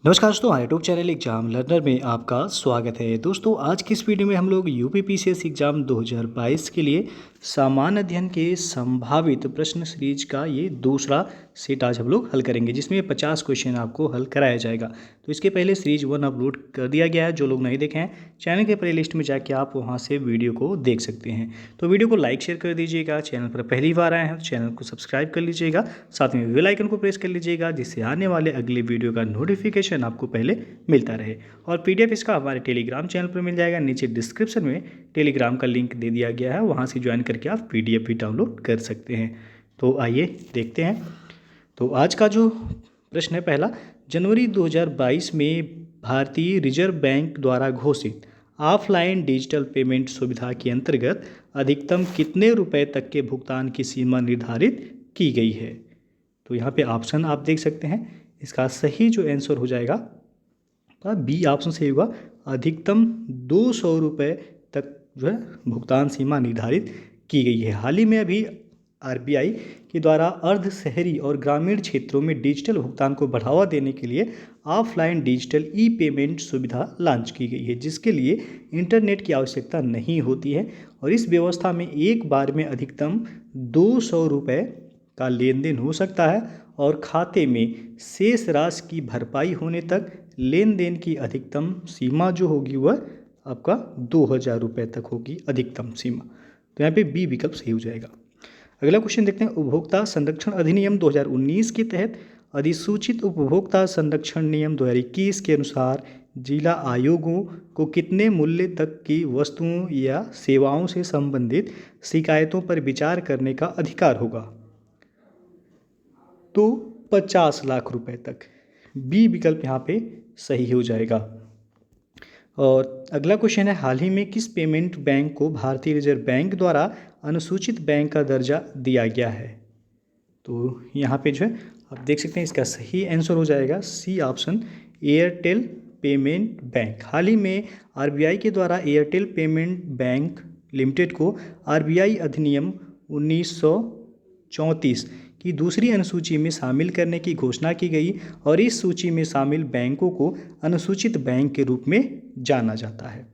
नमस्कार दोस्तों, हमारे यूट्यूब चैनल एग्जाम लर्नर में आपका स्वागत है। दोस्तों, आज की इस वीडियो में हम लोग यूपीपीसीएस एग्जाम 2022 के लिए सामान्य अध्ययन के संभावित प्रश्न सीरीज का ये दूसरा सेट आज हम लोग हल करेंगे, जिसमें 50 क्वेश्चन आपको हल कराया जाएगा। तो इसके पहले सीरीज 1 अपलोड कर दिया गया है। जो लोग नहीं देखे हैं, चैनल के प्ले लिस्ट में जाके आप वहाँ से वीडियो को देख सकते हैं। तो वीडियो को लाइक शेयर कर दीजिएगा। चैनल पर पहली बार आए हैं तो चैनल को सब्सक्राइब कर लीजिएगा, साथ में बेल आइकन को प्रेस कर लीजिएगा, जिससे आने वाले अगले वीडियो का नोटिफिकेशन आपको पहले मिलता रहे। और पीडीएफ इसका हमारे टेलीग्राम चैनल पर मिल जाएगा। नीचे डिस्क्रिप्शन में टेलीग्राम का लिंक दे दिया गया है, वहाँ से ज्वाइन करके आप पीडीएफ भी डाउनलोड कर सकते हैं। तो आइए देखते हैं। तो आज का जो प्रश्न है पहला, जनवरी 2022 में भारतीय रिजर्व बैंक द्वारा घोषित ऑफलाइन डिजिटल पेमेंट सुविधा के अंतर्गत अधिकतम कितने रुपए तक के भुगतान की सीमा निर्धारित की गई है। तो यहाँ पे ऑप्शन आप देख सकते हैं। इसका सही जो आंसर हो जाएगा तो बी ऑप्शन सही होगा। अधिकतम 200 रुपये तक जो है भुगतान सीमा निर्धारित की गई है। हाल ही में अभी आरबीआई के द्वारा अर्ध शहरी और ग्रामीण क्षेत्रों में डिजिटल भुगतान को बढ़ावा देने के लिए ऑफलाइन डिजिटल ई पेमेंट सुविधा लॉन्च की गई है, जिसके लिए इंटरनेट की आवश्यकता नहीं होती है। और इस व्यवस्था में एक बार में अधिकतम 200 रुपये का लेन देन हो सकता है और खाते में शेष राशि की भरपाई होने तक लेन देन की अधिकतम सीमा जो होगी वह आपका 2000 रुपये तक होगी अधिकतम सीमा। तो यहाँ पे बी विकल्प सही हो जाएगा। अगला क्वेश्चन देखते हैं। उपभोक्ता संरक्षण अधिनियम 2019 के तहत अधिसूचित उपभोक्ता संरक्षण नियम 2021 के अनुसार जिला आयोगों को कितने मूल्य तक की वस्तुओं या सेवाओं से संबंधित शिकायतों पर विचार करने का अधिकार होगा। तो 50 लाख रुपए तक। बी विकल्प यहाँ पे सही हो जाएगा। और अगला क्वेश्चन है, हाल ही में किस पेमेंट बैंक को भारतीय रिजर्व बैंक द्वारा अनुसूचित बैंक का दर्जा दिया गया है। तो यहाँ पे जो है आप देख सकते हैं, इसका सही आंसर हो जाएगा C option, Airtel payment bank. हाल ही में आरबीआई के द्वारा एयरटेल पेमेंट बैंक लिमिटेड को आरबीआई अधिनियम 1934 की दूसरी अनुसूची में शामिल करने की घोषणा की गई और इस सूची में शामिल बैंकों को अनुसूचित बैंक के रूप में जाना जाता है।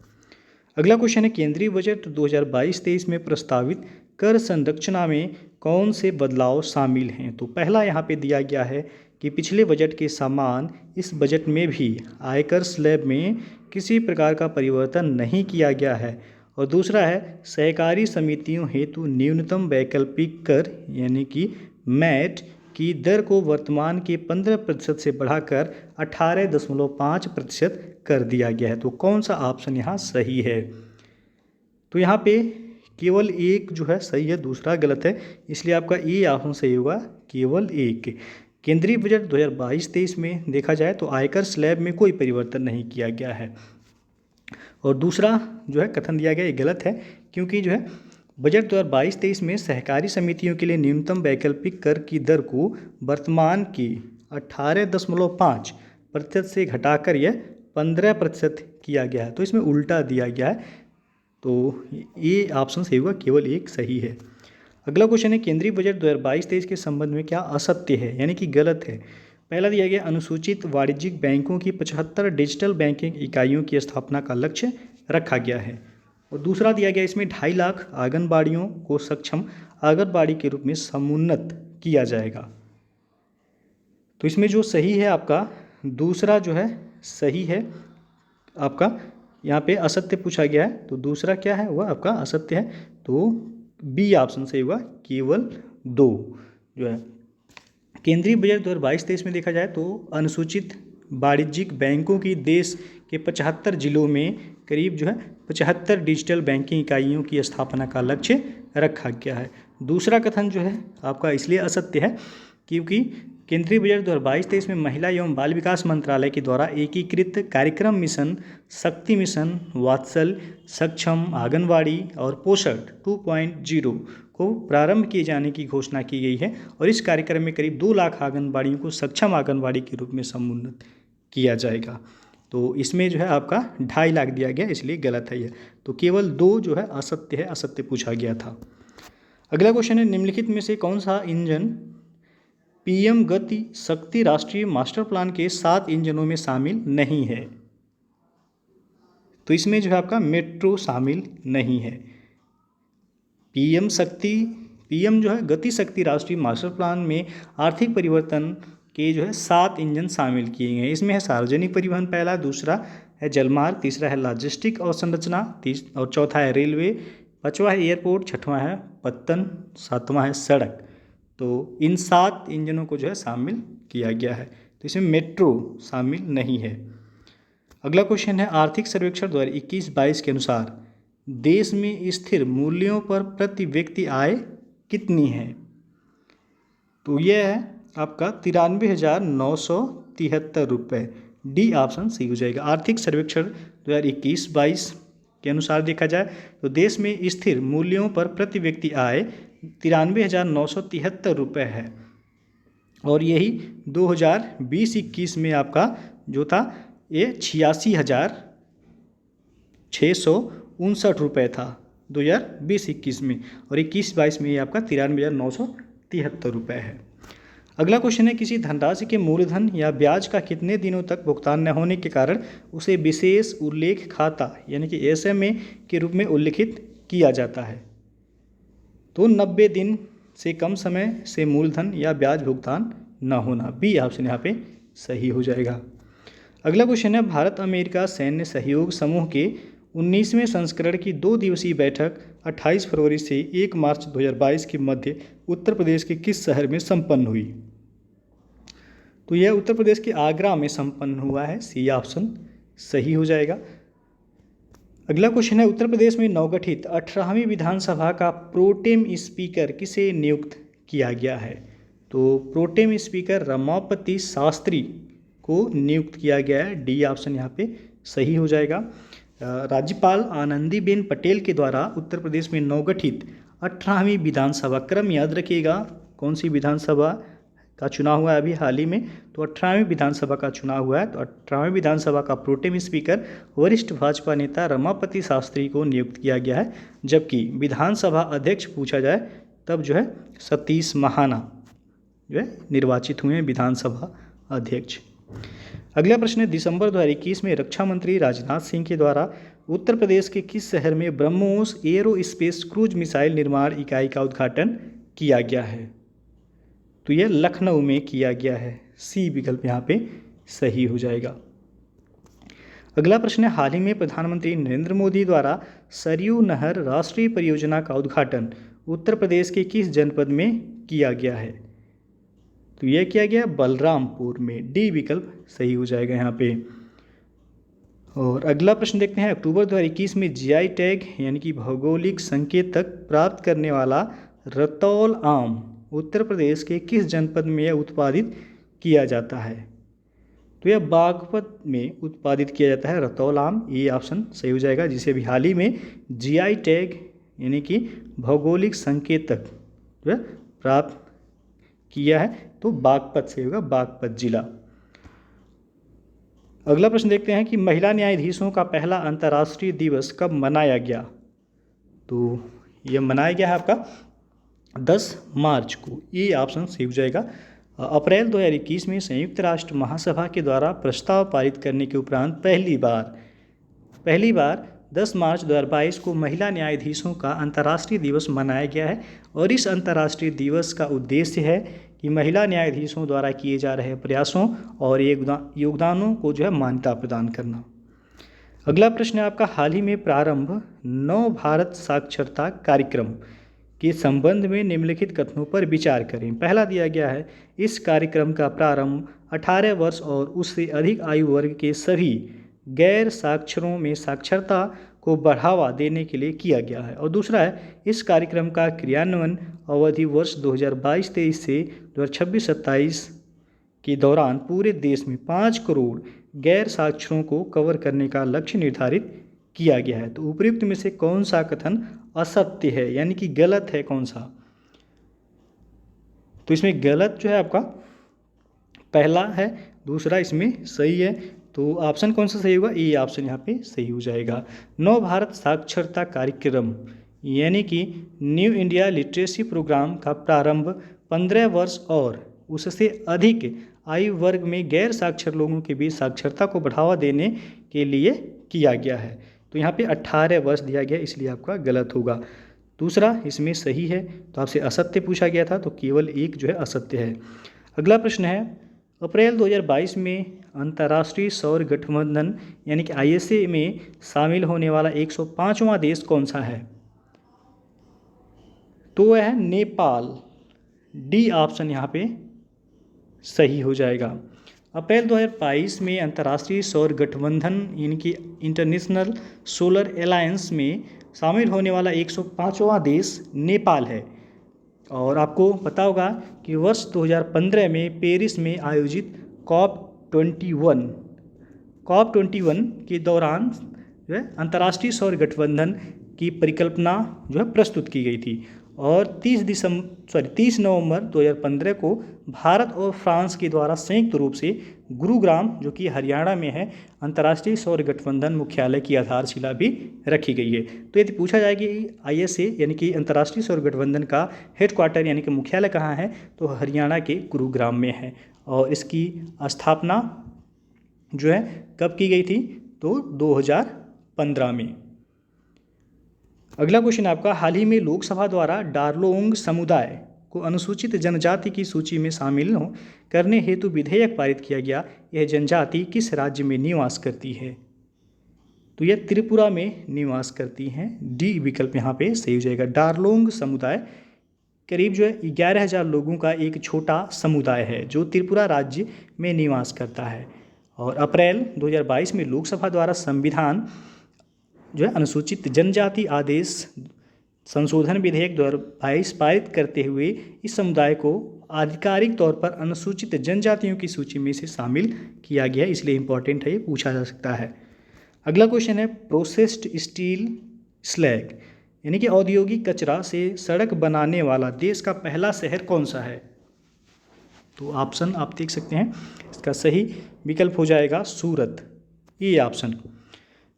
अगला क्वेश्चन है, केंद्रीय बजट 2022-23 में प्रस्तावित कर संरचना में कौन से बदलाव शामिल हैं। तो पहला यहाँ पे दिया गया है कि पिछले बजट के समान इस बजट में भी आयकर स्लैब में किसी प्रकार का परिवर्तन नहीं किया गया है। और दूसरा है, सहकारी समितियों हेतु न्यूनतम वैकल्पिक कर यानी कि मैट की दर को वर्तमान के 15% से बढ़ाकर 18.5% कर दिया गया है। तो कौन सा ऑप्शन यहाँ सही है। तो यहाँ पे केवल एक जो है सही है, दूसरा गलत है, इसलिए आपका ए ऑप्शन सही होगा, केवल एक। केंद्रीय बजट 2022-23 में देखा जाए तो आयकर स्लैब में कोई परिवर्तन नहीं किया गया है। और दूसरा जो है कथन दिया गया ये गलत है, क्योंकि जो है बजट 2022-23 में सहकारी समितियों के लिए न्यूनतम वैकल्पिक कर की दर को वर्तमान की 18.5% से घटाकर यह 15% किया गया है। तो इसमें उल्टा दिया गया है। तो ये ऑप्शन सही होगा, केवल एक सही है। अगला क्वेश्चन है, केंद्रीय बजट 2022-23 के संबंध में क्या असत्य है यानी कि गलत है। पहला दिया गया, अनुसूचित वाणिज्यिक बैंकों की 75 डिजिटल बैंकिंग इकाइयों की स्थापना का लक्ष्य रखा गया है। और दूसरा दिया गया, इसमें 2.5 लाख आंगनबाड़ियों को सक्षम आंगनबाड़ी के रूप में समुन्नत किया जाएगा। तो इसमें जो सही है आपका दूसरा जो है सही है। आपका यहाँ पे असत्य पूछा गया है, तो दूसरा क्या है वह आपका असत्य है। तो बी ऑप्शन सही हुआ, केवल 2 जो है। केंद्रीय बजट 2022-23 में देखा जाए तो अनुसूचित वाणिज्यिक बैंकों की देश के 75 जिलों में करीब जो है 75 डिजिटल बैंकिंग इकाइयों की स्थापना का लक्ष्य रखा गया है। दूसरा कथन जो है आपका इसलिए असत्य है क्योंकि केंद्रीय बजट 2022-23 में महिला एवं बाल विकास मंत्रालय के द्वारा एकीकृत कार्यक्रम मिशन, शक्ति मिशन, वात्सल, सक्षम आंगनवाड़ी और पोषण 2.0 को प्रारंभ किए जाने की घोषणा की गई है। और इस कार्यक्रम में करीब 2 लाख आंगनबाड़ियों को सक्षम आंगनबाड़ी के रूप में समुन्नत किया जाएगा। तो इसमें जो है आपका 2.5 लाख दिया गया, इसलिए गलत है यह। तो केवल 2 जो है असत्य है, असत्य पूछा गया था। अगला क्वेश्चन है, निम्नलिखित में से कौन सा इंजन पीएम गति शक्ति राष्ट्रीय मास्टर प्लान के 7 इंजनों में शामिल नहीं है? तो इसमें जो है आपका मेट्रो शामिल नहीं है। पीएम जो है गति शक्ति राष्ट्रीय मास्टर प्लान में आर्थिक परिवर्तन के जो है 7 इंजन शामिल किए गए हैं। इसमें है सार्वजनिक परिवहन पहला, दूसरा है जलमार्ग, तीसरा है लॉजिस्टिक और संरचना, और चौथा है रेलवे, पाँचवा है एयरपोर्ट, छठवां है पत्तन, सातवां है सड़क। तो इन 7 इंजनों को जो है शामिल किया गया है। तो इसमें मेट्रो शामिल नहीं है। अगला क्वेश्चन है आर्थिक सर्वेक्षण 2021-22 के अनुसार देश में स्थिर मूल्यों पर प्रति व्यक्ति आय कितनी है? तो यह है आपका 93,973 रुपये। डी ऑप्शन सही हो जाएगा। आर्थिक सर्वेक्षण 2021-22 के अनुसार देखा जाए तो देश में स्थिर मूल्यों पर प्रति व्यक्ति आय 93,973 रुपये है, और यही 2020-21 में आपका जो था ये 86,659 रुपये था 2020-21 में, और 21-22 में ये आपका 93,973 रुपये है। अगला क्वेश्चन है किसी धनराशि के मूलधन या ब्याज का कितने दिनों तक भुगतान न होने के कारण उसे विशेष उल्लेख खाता यानी कि एसएमए के रूप में उल्लिखित किया जाता है? तो 90 दिन से कम समय से मूलधन या ब्याज भुगतान न होना। बी ऑप्शन यहाँ पे सही हो जाएगा। अगला क्वेश्चन है भारत अमेरिका सैन्य सहयोग समूह के 19वें संस्करण की 2 दिवसीय बैठक 28 फरवरी से 1 मार्च 2022 के मध्य उत्तर प्रदेश के किस शहर में संपन्न हुई? तो यह उत्तर प्रदेश के आगरा में संपन्न हुआ है। सी ऑप्शन सही हो जाएगा। अगला क्वेश्चन है उत्तर प्रदेश में नवगठित 18वीं विधानसभा का प्रोटेम स्पीकर किसे नियुक्त किया गया है? तो प्रोटेम स्पीकर रमापति शास्त्री को नियुक्त किया गया है। डी ऑप्शन यहाँ पे सही हो जाएगा। राज्यपाल आनंदीबेन पटेल के द्वारा उत्तर प्रदेश में नवगठित 18वीं विधानसभा, क्रम याद रखिएगा कौन सी विधानसभा का चुनाव हुआ है अभी हाल ही में, तो 18वीं विधानसभा का चुनाव हुआ है। तो 18वीं विधानसभा का प्रोटेम स्पीकर वरिष्ठ भाजपा नेता रमापति शास्त्री को नियुक्त किया गया है, जबकि विधानसभा अध्यक्ष पूछा जाए तब जो है सतीश महाना जो है निर्वाचित हुए हैं विधानसभा अध्यक्ष। अगला प्रश्न है दिसंबर 2021 में रक्षा मंत्री राजनाथ सिंह के द्वारा उत्तर प्रदेश के किस शहर में ब्रह्मोस एरोस्पेस क्रूज मिसाइल निर्माण इकाई का उद्घाटन किया गया है? तो यह लखनऊ में किया गया है। सी विकल्प यहाँ पे सही हो जाएगा। अगला प्रश्न है हाल ही में प्रधानमंत्री नरेंद्र मोदी द्वारा सरयू नहर राष्ट्रीय परियोजना का उद्घाटन उत्तर प्रदेश के किस जनपद में किया गया है? तो यह किया गया बलरामपुर में। डी विकल्प सही हो जाएगा यहाँ पे। और अगला प्रश्न देखते हैं अक्टूबर 2021 में जीआई टैग यानी कि भौगोलिक संकेतक प्राप्त करने वाला रतौल आम उत्तर प्रदेश के किस जनपद में उत्पादित किया जाता है? तो यह बागपत में उत्पादित किया जाता है रतौल आम। ये ऑप्शन सही हो जाएगा, जिसे अभी हाल ही में जीआई टैग यानी कि भौगोलिक संकेतक जो है प्राप्त किया है, तो बागपत से होगा, बागपत जिला। अगला प्रश्न देखते हैं कि महिला न्यायाधीशों का पहला अंतर्राष्ट्रीय दिवस कब मनाया गया? तो यह मनाया गया है आपका 10 मार्च को। ये ऑप्शन सही हो जाएगा। अप्रैल 2021 में संयुक्त राष्ट्र महासभा के द्वारा प्रस्ताव पारित करने के उपरांत पहली बार 10 मार्च 2022 को महिला न्यायाधीशों का अंतर्राष्ट्रीय दिवस मनाया गया है, और इस अंतर्राष्ट्रीय दिवस का उद्देश्य है कि महिला न्यायाधीशों द्वारा किए जा रहे प्रयासों और योगदानों को जो है मान्यता प्रदान करना। अगला प्रश्न है आपका हाल ही में प्रारंभ नव भारत साक्षरता कार्यक्रम के संबंध में निम्नलिखित कथनों पर विचार करें। पहला दिया गया है इस कार्यक्रम का प्रारंभ 18 वर्ष और उससे अधिक आयु वर्ग के सभी गैर साक्षरों में साक्षरता को बढ़ावा देने के लिए किया गया है। और दूसरा है इस कार्यक्रम का क्रियान्वयन अवधि वर्ष 2022-23 से 2026-27 के दौरान पूरे देश में 5 करोड़ गैर साक्षरों को कवर करने का लक्ष्य निर्धारित किया गया है। तो उपयुक्त में से कौन सा कथन असत्य है यानी कि गलत है कौन सा? तो इसमें गलत जो है आपका पहला है, दूसरा इसमें सही है। तो ऑप्शन कौन सा सही होगा? ये ऑप्शन यहाँ पे सही हो जाएगा। नव भारत साक्षरता कार्यक्रम यानी कि न्यू इंडिया लिटरेसी प्रोग्राम का प्रारंभ 15 वर्ष और उससे अधिक आयु वर्ग में गैर साक्षर लोगों के बीच साक्षरता को बढ़ावा देने के लिए किया गया है। तो यहाँ पे 18 वर्ष दिया गया, इसलिए आपका गलत होगा। दूसरा इसमें सही है। तो आपसे असत्य पूछा गया था, तो केवल एक जो है असत्य है। अगला प्रश्न है, अप्रैल 2022 में अंतर्राष्ट्रीय सौर गठबंधन यानी कि ISA में शामिल होने वाला 105वां देश कौन सा है? तो वह है नेपाल। डी ऑप्शन यहाँ पे सही हो जाएगा। अप्रैल 2022 में अंतर्राष्ट्रीय सौर गठबंधन यानी कि इंटरनेशनल सोलर अलायंस में शामिल होने वाला 105वां देश नेपाल है। और आपको पता होगा कि वर्ष 2015 में पेरिस में आयोजित COP21 के दौरान जो है अंतर्राष्ट्रीय सौर गठबंधन की परिकल्पना जो है प्रस्तुत की गई थी। और 30 नवंबर 2015 को भारत और फ्रांस के द्वारा संयुक्त रूप से गुरुग्राम जो कि हरियाणा में है अंतर्राष्ट्रीय सौर गठबंधन मुख्यालय की आधारशिला भी रखी गई है। तो यदि पूछा जाए कि ISA यानी कि अंतर्राष्ट्रीय सौर गठबंधन का हेडक्वार्टर यानी कि मुख्यालय कहाँ है, तो हरियाणा के गुरुग्राम में है। और इसकी स्थापना जो है कब की गई थी, तो 2015 में। अगला क्वेश्चन आपका, हाल ही में लोकसभा द्वारा डारलोंग समुदाय को अनुसूचित जनजाति की सूची में शामिल करने हेतु विधेयक पारित किया गया। यह जनजाति किस राज्य में निवास करती है? तो यह त्रिपुरा में निवास करती हैं। डी विकल्प यहाँ पे सही हो जाएगा। डारलोंग समुदाय करीब जो है 11,000 लोगों का एक छोटा समुदाय है जो त्रिपुरा राज्य में निवास करता है। और अप्रैल 2022 में लोकसभा द्वारा संविधान जो है अनुसूचित जनजाति आदेश संशोधन विधेयक 2022 पारित करते हुए इस समुदाय को आधिकारिक तौर पर अनुसूचित जनजातियों की सूची में से शामिल किया गया, इसलिए इम्पॉर्टेंट है, ये पूछा जा सकता है। अगला क्वेश्चन है, प्रोसेस्ड स्टील स्लैग यानी कि औद्योगिक कचरा से सड़क बनाने वाला देश का पहला शहर कौन सा है? तो ऑप्शन आप देख सकते हैं, इसका सही विकल्प हो जाएगा सूरत, ये ऑप्शन।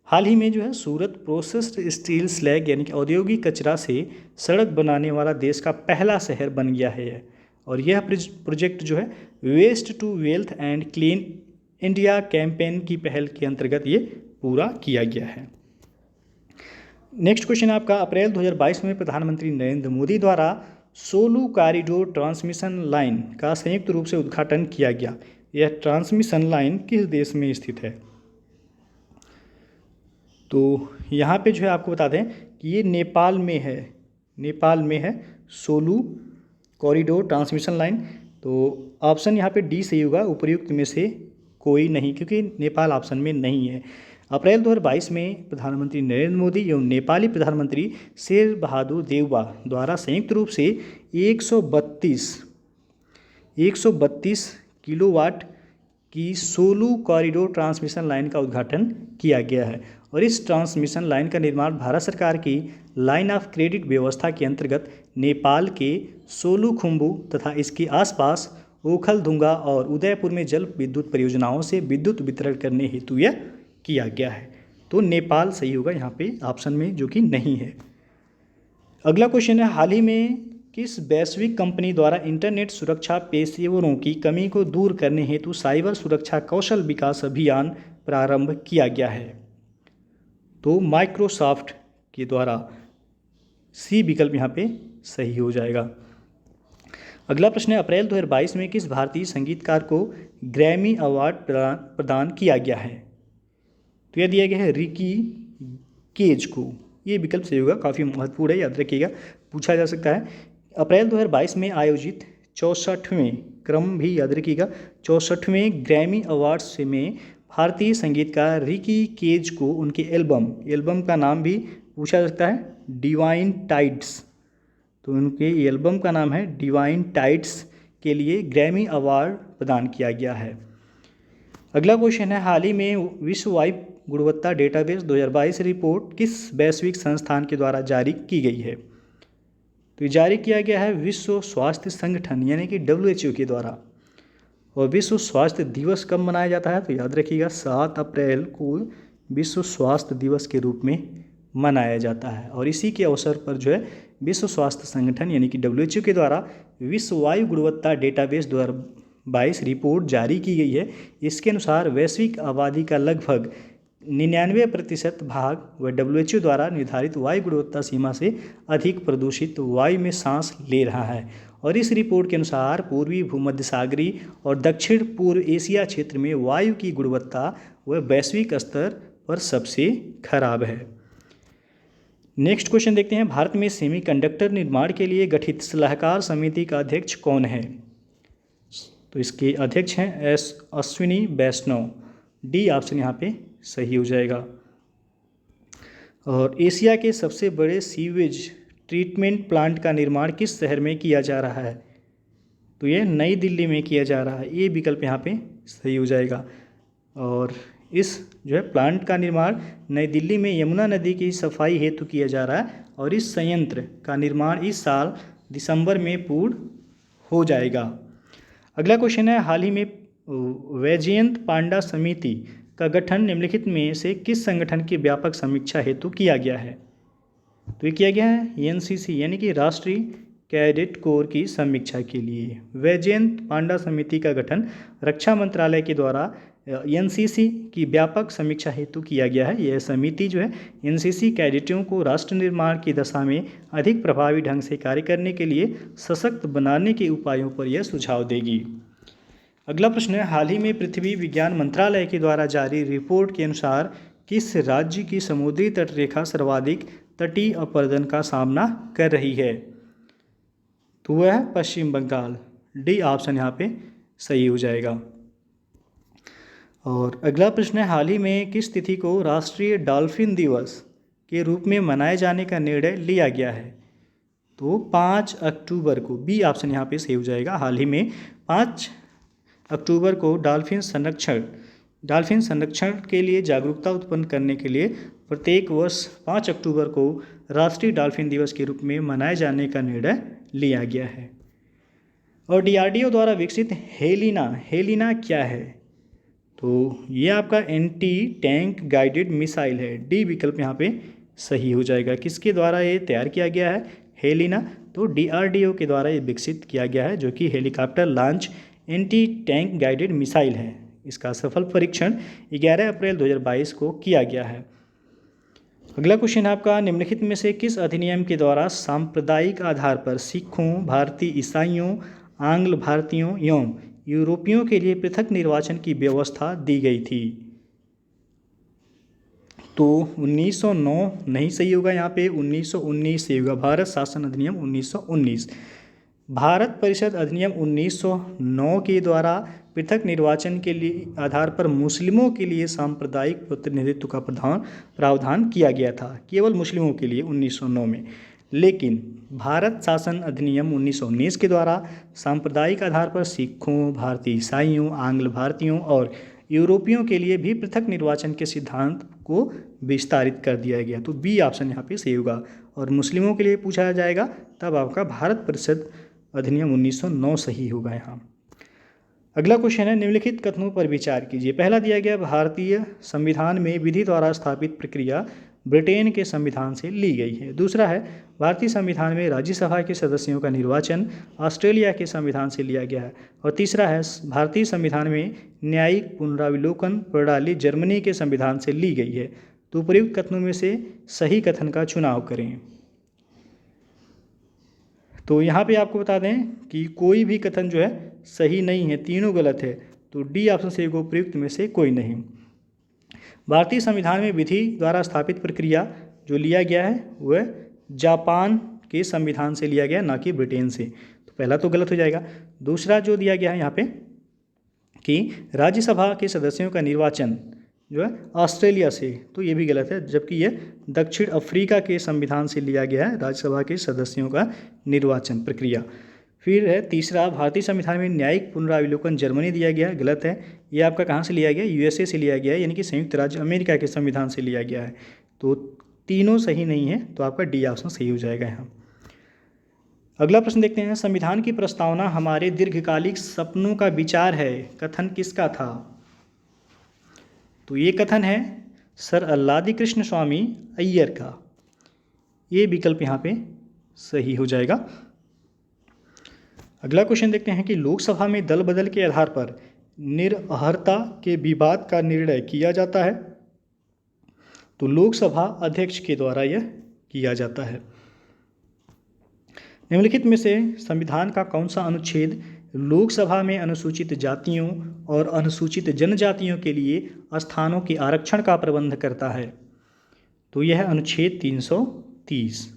हाल ही में जो है सूरत प्रोसेस्ड स्टील स्लैग यानी कि औद्योगिक कचरा से सड़क बनाने वाला देश का पहला शहर बन गया है। और यह प्रोजेक्ट जो है waste to wealth and clean India campaign की पहल के अंतर्गत ये पूरा किया गया है। नेक्स्ट क्वेश्चन आपका, अप्रैल 2022 में प्रधानमंत्री नरेंद्र मोदी द्वारा सोलू कॉरिडोर ट्रांसमिशन लाइन का संयुक्त रूप से उद्घाटन किया गया। यह ट्रांसमिशन लाइन किस देश में स्थित है? तो यहाँ पे जो है आपको बता दें कि ये नेपाल में है सोलू कॉरिडोर ट्रांसमिशन लाइन। तो ऑप्शन यहाँ पे डी सही होगा, उपयुक्त में से कोई नहीं, क्योंकि नेपाल ऑप्शन में नहीं है। अप्रैल 2022 में प्रधानमंत्री नरेंद्र मोदी एवं नेपाली प्रधानमंत्री शेर बहादुर देउबा द्वारा संयुक्त रूप से 132 किलोवाट की सोलू कॉरिडोर ट्रांसमिशन लाइन का उद्घाटन किया गया है। और इस ट्रांसमिशन लाइन का निर्माण भारत सरकार की लाइन ऑफ क्रेडिट व्यवस्था के अंतर्गत नेपाल के सोलुखुम्बु तथा इसके आसपास ओखलढुंगा और उदयपुर में जल विद्युत परियोजनाओं से विद्युत वितरण करने हेतु यह किया गया है। तो नेपाल सही होगा यहाँ पे ऑप्शन में, जो कि नहीं है। अगला क्वेश्चन है, हाल ही में किस वैश्विक कंपनी द्वारा इंटरनेट सुरक्षा पेशेवरों की कमी को दूर करने हेतु साइबर सुरक्षा कौशल विकास अभियान प्रारंभ किया गया है? तो माइक्रोसॉफ्ट के द्वारा, सी विकल्प यहाँ पे सही हो जाएगा। अगला प्रश्न है, अप्रैल 2022 में किस भारतीय संगीतकार को ग्रैमी अवार्ड प्रदान किया गया है? तो यह दिया गया है रिकी केज को, ये विकल्प सही होगा, काफ़ी महत्वपूर्ण है, याद रखिएगा, पूछा जा सकता है। अप्रैल 2022 में आयोजित 64वें क्रम भी याद रखिएगा, 64वें ग्रैमी अवार्ड्स में भारतीय संगीतकार रिकी केज को उनके एल्बम का नाम भी पूछा जा सकता है, डिवाइन टाइड्स। तो उनके एल्बम का नाम है डिवाइन टाइड्स के लिए ग्रैमी अवार्ड प्रदान किया गया है। अगला क्वेश्चन है, हाल ही में विश्व वायु गुणवत्ता डेटाबेस 2022 रिपोर्ट किस वैश्विक संस्थान के द्वारा जारी की गई है? तो जारी किया गया है विश्व स्वास्थ्य संगठन यानी कि WHO के द्वारा। और विश्व स्वास्थ्य दिवस कब मनाया जाता है? तो याद रखिएगा 7 अप्रैल को विश्व स्वास्थ्य दिवस के रूप में मनाया जाता है। और इसी के अवसर पर जो है विश्व स्वास्थ्य संगठन यानी कि WHO के द्वारा विश्व वायु गुणवत्ता डेटाबेस 2022 रिपोर्ट जारी की गई है। इसके अनुसार वैश्विक आबादी का लगभग 99% भाग व WHO द्वारा निर्धारित वायु गुणवत्ता सीमा से अधिक प्रदूषित वायु में सांस ले रहा है। और इस रिपोर्ट के अनुसार पूर्वी भूमध्य सागरीय और दक्षिण पूर्व एशिया क्षेत्र में वायु की गुणवत्ता वह वैश्विक स्तर पर सबसे खराब है। नेक्स्ट क्वेश्चन देखते हैं, भारत में सेमीकंडक्टर निर्माण के लिए गठित सलाहकार समिति का अध्यक्ष कौन है? तो इसके अध्यक्ष हैं अश्विनी वैष्णव। डी ऑप्शन यहाँ पे सही हो जाएगा। और एशिया के सबसे बड़े सीवेज ट्रीटमेंट प्लांट का निर्माण किस शहर में किया जा रहा है? तो ये नई दिल्ली में किया जा रहा है। ये विकल्प यहाँ पे सही हो जाएगा। और इस जो है प्लांट का निर्माण नई दिल्ली में यमुना नदी की सफाई हेतु किया जा रहा है और इस संयंत्र का निर्माण इस साल दिसंबर में पूर्ण हो जाएगा। अगला क्वेश्चन है, हाल ही में वैजयंत पांडा समिति का गठन निम्नलिखित में से किस संगठन की व्यापक समीक्षा हेतु किया गया है? तो ये किया गया है NCC यानी कि राष्ट्रीय कैडेट कोर की समीक्षा के लिए। वैजयंत पांडा समिति का गठन रक्षा मंत्रालय के द्वारा NCC की व्यापक समीक्षा हेतु किया गया है। यह समिति जो है NCC कैडेटों को राष्ट्र निर्माण की दशा में अधिक प्रभावी ढंग से कार्य करने के लिए सशक्त बनाने के उपायों पर यह सुझाव देगी। अगला प्रश्न है, हाल ही में पृथ्वी विज्ञान मंत्रालय के द्वारा जारी रिपोर्ट के अनुसार किस राज्य की समुद्री तटरेखा सर्वाधिक तटीय अपरदन का सामना कर रही है? तो वह है पश्चिम बंगाल। डी ऑप्शन यहाँ पे सही हो जाएगा। और अगला प्रश्न है, हाल ही में किस तिथि को राष्ट्रीय डॉल्फिन दिवस के रूप में मनाए जाने का निर्णय लिया गया है? तो 5 अक्टूबर को। बी ऑप्शन यहाँ पे सही हो जाएगा। हाल ही में 5 अक्टूबर को डॉल्फिन संरक्षण के लिए जागरूकता उत्पन्न करने के लिए प्रत्येक वर्ष 5 अक्टूबर को राष्ट्रीय डॉल्फिन दिवस के रूप में मनाए जाने का निर्णय लिया गया है। और DRDO द्वारा विकसित हेलिना क्या है? तो ये आपका एंटी टैंक गाइडेड मिसाइल है। डी विकल्प यहाँ पे सही हो जाएगा। किसके द्वारा ये तैयार किया गया है हेलिना? तो DRDO के द्वारा ये विकसित किया गया है, जो कि helicopter launch anti tank guided missile है। इसका सफल परीक्षण 11 अप्रैल 2022 को किया गया है। अगला क्वेश्चन है आपका, निम्नलिखित में से किस अधिनियम के द्वारा सांप्रदायिक आधार पर सिखों, भारतीय ईसाइयों, आंग्ल भारतीयों एवं यूरोपियों के लिए पृथक निर्वाचन की व्यवस्था दी गई थी? तो 1909 नहीं सही होगा, यहाँ पे 1919 सही होगा। भारत शासन अधिनियम 1919। भारत परिषद अधिनियम 1909 के द्वारा पृथक निर्वाचन के लिए आधार पर मुस्लिमों के लिए सांप्रदायिक प्रतिनिधित्व का प्रावधान किया गया था, केवल मुस्लिमों के लिए 1909 में। लेकिन भारत शासन अधिनियम 1919 के द्वारा सांप्रदायिक आधार पर सिखों, भारतीय ईसाइयों, आंग्ल भारतीयों और यूरोपियों के लिए भी पृथक निर्वाचन के सिद्धांत को विस्तारित कर दिया गया। तो बी ऑप्शन यहाँ पे सही होगा। और मुस्लिमों के लिए पूछा जाएगा तब आपका भारत परिषद अधिनियम 1909 सही होगा यहाँ। अगला क्वेश्चन है, निम्नलिखित कथनों पर विचार कीजिए। पहला दिया गया, भारतीय संविधान में विधि द्वारा स्थापित प्रक्रिया ब्रिटेन के संविधान से ली गई है। दूसरा है, भारतीय संविधान में राज्यसभा के सदस्यों का निर्वाचन ऑस्ट्रेलिया के संविधान से लिया गया है। और तीसरा है, भारतीय संविधान में न्यायिक पुनरावलोकन प्रणाली जर्मनी के संविधान से ली गई है। तो उपयुक्त कथनों में से सही कथन का चुनाव करें। तो यहाँ पे आपको बता दें कि कोई भी कथन जो है सही नहीं है, तीनों गलत है। तो डी ऑप्शन से उपयुक्त में से कोई नहीं। भारतीय संविधान में विधि द्वारा स्थापित प्रक्रिया जो लिया गया है वह जापान के संविधान से लिया गया, ना कि ब्रिटेन से। तो पहला तो गलत हो जाएगा। दूसरा जो दिया गया है यहाँ पे कि राज्यसभा के सदस्यों का निर्वाचन जो है ऑस्ट्रेलिया से, तो ये भी गलत है, जबकि ये दक्षिण अफ्रीका के संविधान से लिया गया है राज्यसभा के सदस्यों का निर्वाचन प्रक्रिया। फिर है तीसरा, भारतीय संविधान में न्यायिक पुनरावलोकन जर्मनी दिया गया है, गलत है। ये आपका कहाँ से लिया गया? USA से लिया गया है, यानी कि संयुक्त राज्य अमेरिका के संविधान से लिया गया है। तो तीनों सही नहीं है, तो आपका डी ऑप्शन सही हो जाएगा यहाँ। अगला प्रश्न देखते हैं, संविधान की प्रस्तावना हमारे दीर्घकालिक सपनों का विचार है, कथन किसका था? तो ये कथन है सर अल्लादी कृष्ण स्वामी अय्यर का। ये विकल्प यहाँ पे सही हो जाएगा। अगला क्वेश्चन देखते हैं कि लोकसभा में दल बदल के आधार पर निरर्हता के विवाद का निर्णय किया जाता है। तो लोकसभा अध्यक्ष के द्वारा यह किया जाता है। निम्नलिखित में से संविधान का कौन सा अनुच्छेद लोकसभा में अनुसूचित जातियों और अनुसूचित जनजातियों के लिए स्थानों के आरक्षण का प्रबंध करता है? तो यह है अनुच्छेद 330।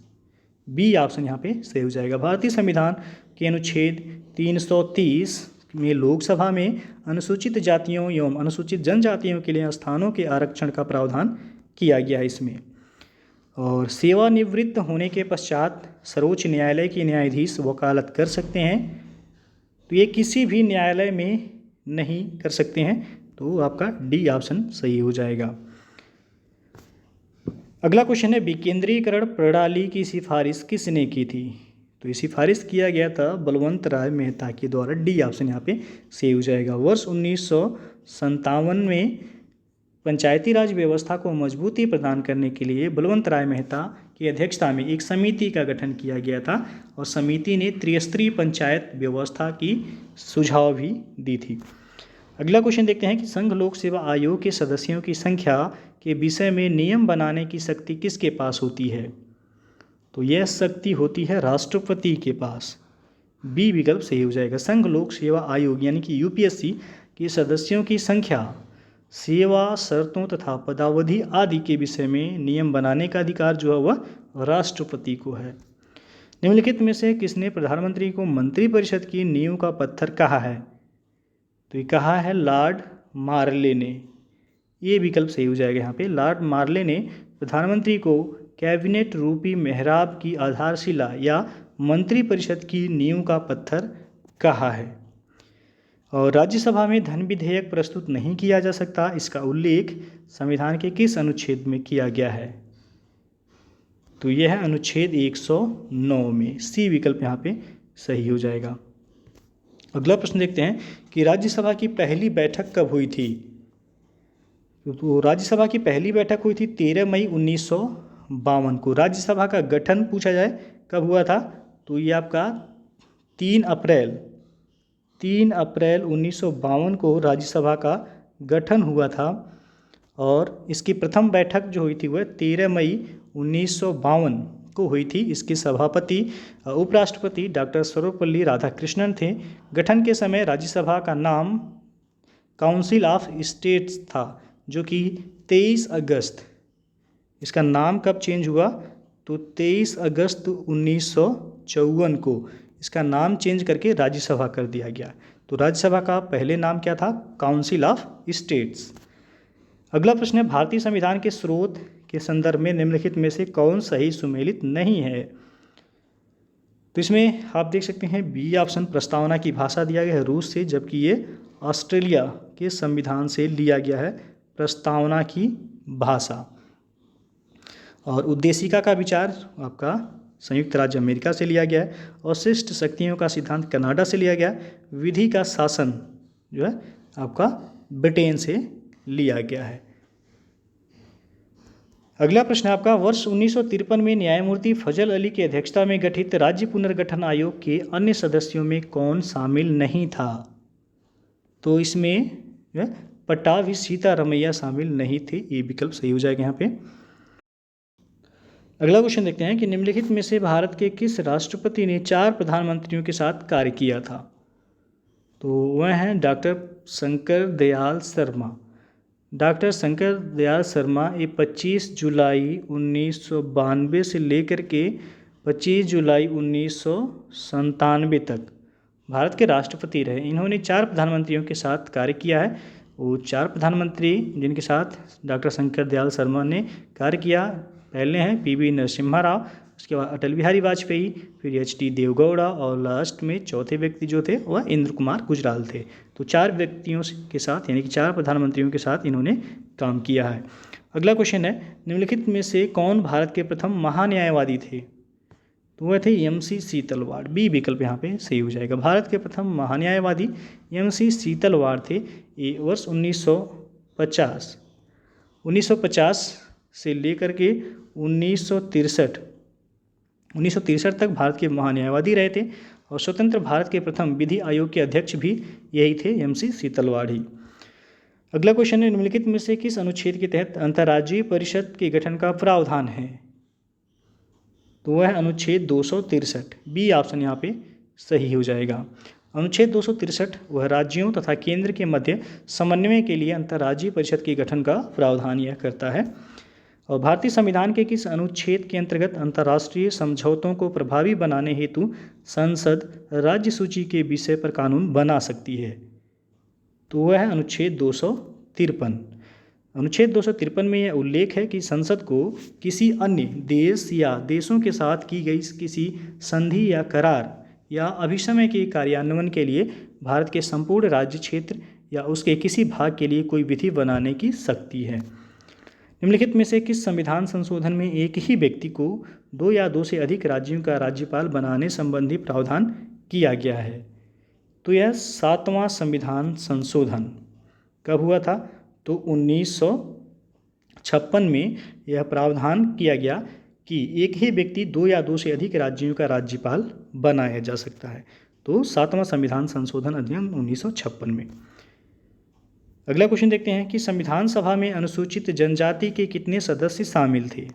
बी ऑप्शन यहाँ पे सही हो जाएगा। भारतीय संविधान के अनुच्छेद 330 में लोकसभा में अनुसूचित जातियों एवं अनुसूचित जनजातियों के लिए स्थानों के आरक्षण का प्रावधान किया गया है इसमें। और सेवानिवृत्त होने के पश्चात सर्वोच्च न्यायालय के न्यायाधीश वकालत कर सकते हैं। तो ये किसी भी न्यायालय में नहीं कर सकते हैं, तो आपका डी ऑप्शन सही हो जाएगा। अगला क्वेश्चन है विकेंद्रीकरण प्रणाली की सिफारिश किसने की थी? तो ये सिफारिश किया गया था बलवंत राय मेहता के द्वारा। डी ऑप्शन यहाँ पे सही हो जाएगा। वर्ष 1957 में पंचायती राज व्यवस्था को मजबूती प्रदान करने के लिए बलवंत राय मेहता की अध्यक्षता में एक समिति का गठन किया गया था और समिति ने त्रिस्तरीय पंचायत व्यवस्था की सुझाव भी दी थी। अगला क्वेश्चन देखते हैं कि संघ लोक सेवा आयोग के सदस्यों की संख्या के विषय में नियम बनाने की शक्ति किसके पास होती है? तो यह शक्ति होती है राष्ट्रपति के पास। बी विकल्प सही हो जाएगा। संघ लोक सेवा आयोग यानी कि यूपीएससी के सदस्यों की संख्या, सेवा शर्तों तथा पदावधि आदि के विषय में नियम बनाने का अधिकार जो है वह राष्ट्रपति को है। निम्नलिखित में से किसने प्रधानमंत्री को मंत्रिपरिषद की नींव का पत्थर कहा है? तो ये कहा है लॉर्ड मार्ले ने। ये विकल्प सही हो जाएगा यहाँ पे। लॉर्ड मार्ले ने प्रधानमंत्री को कैबिनेट रूपी मेहराब की आधारशिला या मंत्रिपरिषद की नींव का पत्थर कहा है। और राज्यसभा में धन विधेयक प्रस्तुत नहीं किया जा सकता, इसका उल्लेख संविधान के किस अनुच्छेद में किया गया है? तो यह है अनुच्छेद 109 में। सी विकल्प यहाँ पे सही हो जाएगा। अगला प्रश्न देखते हैं कि राज्यसभा की पहली बैठक कब हुई थी? तो राज्यसभा की पहली बैठक हुई थी 13 मई 1952 को। राज्यसभा का गठन पूछा जाए कब हुआ था? तो ये आपका 3 अप्रैल 1952 को राज्यसभा का गठन हुआ था। और इसकी प्रथम बैठक जो हुई थी वह 13 मई 1952 को हुई थी। इसके सभापति उपराष्ट्रपति डॉक्टर सर्वपल्ली राधाकृष्णन थे। गठन के समय राज्यसभा का नाम काउंसिल ऑफ स्टेट्स था, जो कि 23 अगस्त, इसका नाम कब चेंज हुआ? तो 23 अगस्त 1954 को इसका नाम चेंज करके राज्यसभा कर दिया गया। तो राज्यसभा का पहले नाम क्या था? Council of states. अगला प्रश्न है भारतीय संविधान के स्रोत के संदर्भ में निम्नलिखित में से कौन सही सुमेलित नहीं है? तो इसमें आप देख सकते हैं बी ऑप्शन प्रस्तावना की भाषा दिया गया है रूस से, जबकि ये ऑस्ट्रेलिया के संविधान से लिया गया है प्रस्तावना की भाषा। और उद्देशिका का विचार आपका संयुक्त राज्य अमेरिका से लिया गया है। और शिष्ट शक्तियों का सिद्धांत कनाडा से लिया गया। विधि का शासन जो है आपका ब्रिटेन से लिया गया है। अगला प्रश्न है आपका वर्ष 1953 में न्यायमूर्ति फजल अली की अध्यक्षता में गठित राज्य पुनर्गठन आयोग के अन्य सदस्यों में कौन शामिल नहीं था? तो इसमें पट्टाभी सीतारमैया शामिल नहीं थे। ये विकल्प सही हो जाएगा यहाँ पे। अगला क्वेश्चन देखते हैं कि निम्नलिखित में से भारत के किस राष्ट्रपति ने 4 प्रधानमंत्रियों के साथ कार्य किया था? तो वह हैं डॉक्टर शंकर दयाल शर्मा। डॉक्टर शंकर दयाल शर्मा ये 25 जुलाई 1992 से लेकर के 25 जुलाई 1997 तक भारत के राष्ट्रपति रहे। इन्होंने 4 प्रधानमंत्रियों के साथ कार्य किया है। वो 4 प्रधानमंत्री जिनके साथ डॉक्टर शंकर दयाल शर्मा ने कार्य किया, पहले हैं पीवी नरसिम्हा राव, उसके बाद अटल बिहारी वाजपेयी, फिर एच.डी. देवगौड़ा और लास्ट में चौथे व्यक्ति जो थे वह इंद्र कुमार गुजराल थे। तो 4 व्यक्तियों के साथ यानी कि 4 प्रधानमंत्रियों के साथ इन्होंने काम किया है। अगला क्वेश्चन है निम्नलिखित में से कौन भारत के प्रथम महान्यायवादी थे? तो वह थे एम.सी. सीतलवाड़। बी विकल्प यहाँ पे सही हो जाएगा। भारत के प्रथम महान्यायवादी एम.सी. सीतलवाड़ थे। ये वर्ष 1950 से लेकर के 1963 1963 तक भारत के महान्यायवादी रहे थे और स्वतंत्र भारत के प्रथम विधि आयोग के अध्यक्ष भी यही थे, MC सीतलवाड़ी। अगला क्वेश्चन है, निम्नलिखित में से किस अनुच्छेद के तहत अंतर्राज्यीय परिषद के गठन का प्रावधान है? तो वह अनुच्छेद 263, बी ऑप्शन यहाँ पे सही हो जाएगा। अनुच्छेद 263 वह राज्यों तथा केंद्र के मध्य समन्वय के लिए अंतर्राज्यीय परिषद के गठन का प्रावधान यह करता है। और भारतीय संविधान के किस अनुच्छेद के अंतर्गत अंतर्राष्ट्रीय समझौतों को प्रभावी बनाने हेतु संसद राज्य सूची के विषय पर कानून बना सकती है? तो वह है अनुच्छेद 253। अनुच्छेद 253 में यह उल्लेख है कि संसद को किसी अन्य देश या देशों के साथ की गई किसी संधि या करार या अभिसमय के कार्यान्वयन के लिए भारत के संपूर्ण राज्य क्षेत्र या उसके किसी भाग के लिए कोई विधि बनाने की शक्ति है। निम्नलिखित में से किस संविधान संशोधन में एक ही व्यक्ति को 2 या 2 से अधिक राज्यों का राज्यपाल बनाने संबंधी प्रावधान किया गया है? तो यह 7वां संविधान संशोधन कब हुआ था? तो 1956 में यह प्रावधान किया गया कि एक ही व्यक्ति 2 या 2 से अधिक राज्यों का राज्यपाल बनाया जा सकता है। तो 7वां संविधान संशोधन अधिनियम 1956 में। अगला क्वेश्चन देखते हैं कि संविधान सभा में अनुसूचित जनजाति के कितने सदस्य शामिल थे?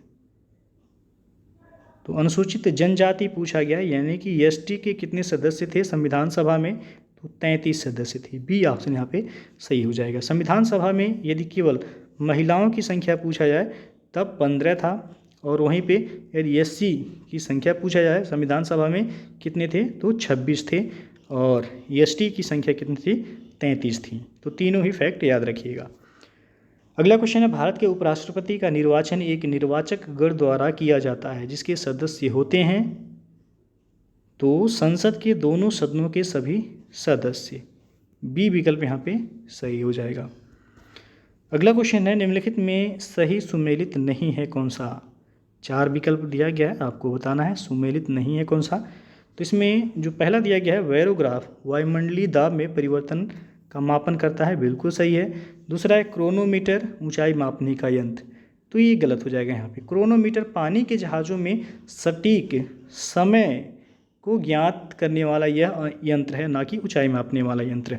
तो अनुसूचित जनजाति पूछा गया, यानी कि एसटी के कितने सदस्य थे संविधान सभा में? तो 33 सदस्य थे। बी ऑप्शन यहाँ पे सही हो जाएगा। संविधान सभा में यदि केवल महिलाओं की संख्या पूछा जाए तब 15 था, और वहीं पे यदि एससी की संख्या पूछा जाए संविधान सभा में कितने थे? तो 26 थे, और एसटी की संख्या कितनी थी? 33 थी। तो तीनों ही फैक्ट याद रखिएगा। अगला क्वेश्चन है, भारत के उपराष्ट्रपति का निर्वाचन एक निर्वाचक गण द्वारा किया जाता है जिसके सदस्य होते हैं? तो संसद के दोनों सदनों के सभी सदस्य। बी विकल्प यहाँ पे सही हो जाएगा। अगला क्वेश्चन है, निम्नलिखित में सही सुमेलित नहीं है कौन सा? 4 विकल्प दिया गया है, आपको बताना है सुमेलित नहीं है कौन सा। तो इसमें जो पहला दिया गया है बैरोग्राफ वायुमंडलीय दाब में परिवर्तन का मापन करता है, बिल्कुल सही है। दूसरा है क्रोनोमीटर ऊंचाई मापने का यंत्र, तो ये गलत हो जाएगा यहाँ पे। क्रोनोमीटर पानी के जहाज़ों में सटीक समय को ज्ञात करने वाला यह यंत्र है, ना कि ऊंचाई मापने वाला यंत्र।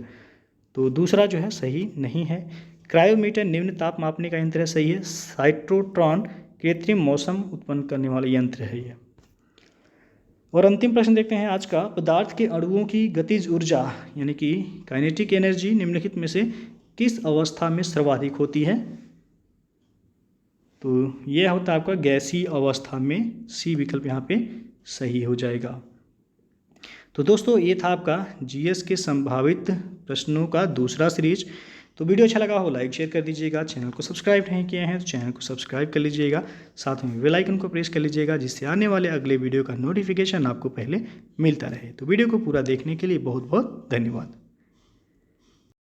तो दूसरा जो है सही नहीं है। क्रायोमीटर निम्न ताप मापने का यंत्र है, सही है। साइक्लोट्रॉन कृत्रिम मौसम उत्पन्न करने वाला यंत्र है ये। और अंतिम प्रश्न देखते हैं आज का, पदार्थ के अणुओं की गतिज ऊर्जा यानी कि काइनेटिक एनर्जी निम्नलिखित में से किस अवस्था में सर्वाधिक होती है? तो यह होता है आपका गैसीय अवस्था में। सी विकल्प यहाँ पे सही हो जाएगा। तो दोस्तों ये था आपका जीएस के संभावित प्रश्नों का दूसरा सीरीज। तो वीडियो अच्छा लगा हो लाइक शेयर कर दीजिएगा। चैनल को सब्सक्राइब नहीं किए हैं तो चैनल को सब्सक्राइब कर लीजिएगा, साथ में बेल आइकन को प्रेस कर लीजिएगा जिससे आने वाले अगले वीडियो का नोटिफिकेशन आपको पहले मिलता रहे। तो वीडियो को पूरा देखने के लिए बहुत बहुत धन्यवाद।